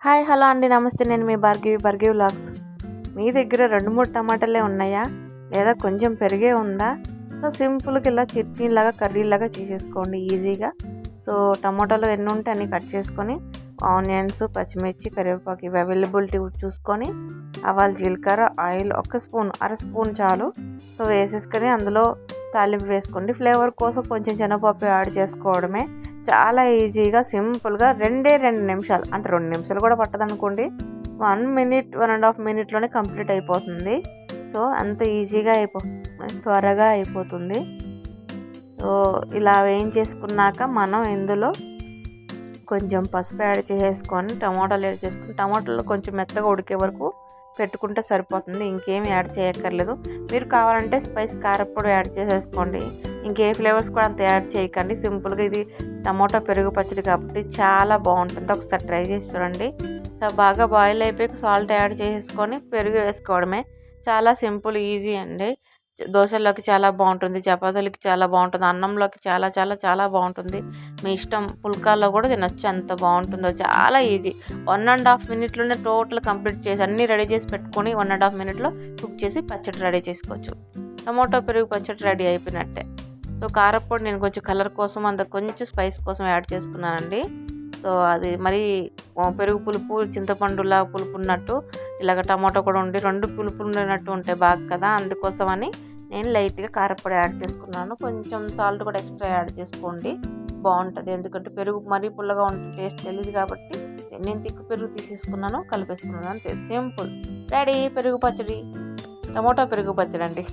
Hi hello అండి నమస్తే. నేను మీ భార్గవి వ్లాగ్స్. మీ దగ్గర 2-3 టమాటాలే ఉన్నాయా, లేదా కొంచెం పెరిగే ఉందా? సో సింపుల్గా ఇలా చట్నీలాగా కర్రీలాగా చేసేసుకోండి ఈజీగా. సో టమాటాలు ఎన్ని ఉంటే అన్ని కట్ చేసుకొని, ఆనియన్స్, పచ్చిమిర్చి, కరివేపాకు ఇవి అవైలబిలిటీ చూసుకొని, ఆవాలు, జీలకర్ర, ఆయిల్ ఒక స్పూన్, అర స్పూన్ చాలు. సో వేసేసుకొని అందులో తాలింపు వేసుకోండి. ఫ్లేవర్ కోసం కొంచెం శనగపప్పు యాడ్ చేసుకోవడమే. చాలా ఈజీగా సింపుల్గా 2 నిమిషాలు, అంటే 2 నిమిషాలు కూడా పట్టదనుకోండి, 1 మినిట్ 1.5 మినిట్లోనే కంప్లీట్ అయిపోతుంది. సో అంత ఈజీగా త్వరగా అయిపోతుంది. సో ఇలా వేయించేసుకున్నాక మనం ఇందులో కొంచెం పసుపు యాడ్ చేసేసుకొని టమాటాలు యాడ్ చేసుకుని, టమాటాలు కొంచెం మెత్తగా ఉడికే వరకు పెట్టుకుంటే సరిపోతుంది. ఇంకేమి యాడ్ చేయక్కర్లేదు. మీరు కావాలంటే స్పైస్ కారప్పొడి యాడ్ చేసేసుకోండి. ఇంకే ఫ్లేవర్స్ కూడా అంత యాడ్ చేయకండి. సింపుల్గా ఇది టమాటో పెరుగు పచ్చడి కాబట్టి చాలా బాగుంటుంది. ఒకసారి ట్రై చేసి చూడండి. బాగా బాయిల్ అయిపోయి సాల్ట్ యాడ్ చేసేసుకొని పెరుగు వేసుకోవడమే. చాలా సింపుల్, ఈజీ అండి. దోశల్లోకి చాలా బాగుంటుంది, చపాతీలకి చాలా బాగుంటుంది, అన్నంలోకి చాలా చాలా చాలా బాగుంటుంది. మీ ఇష్టం, పుల్కాల్లో కూడా తినొచ్చు, అంత బాగుంటుందో. చాలా ఈజీ. 1.5 మినిట్లోనే టోటల్ కంప్లీట్ చేసి అన్నీ రెడీ చేసి పెట్టుకొని 1.5 మినిట్లో కుక్ చేసి పచ్చడి రెడీ చేసుకోవచ్చు. టమాటో పెరుగు పచ్చడి రెడీ అయిపోయినట్టే. సో కారప్పొడి నేను కొంచెం కలర్ కోసం, కొంచెం స్పైస్ కోసం యాడ్ చేసుకున్నానండి. సో అది మరి పెరుగు పులుపు, చింతపండులా పులుపు ఉన్నట్టు ఇలాగ టమాటో కూడా ఉండి 2 పులుపు ఉన్నట్టు ఉంటాయి బాగా కదా. అందుకోసమని నేను లైట్గా కారప్పొడి యాడ్ చేసుకున్నాను. కొంచెం సాల్ట్ కూడా ఎక్స్ట్రా యాడ్ చేసుకోండి, బాగుంటుంది. ఎందుకంటే పెరుగు మరీ పుల్లగా ఉంటే టేస్ట్ తెలియదు కాబట్టి నేను తిక్కు పెరుగు తీసేసుకున్నాను, కలిపేసుకున్నాను. అంతే, సింపుల్, రెడీ పెరుగు పచ్చడి, టమాటో పెరుగు పచ్చడి అండి.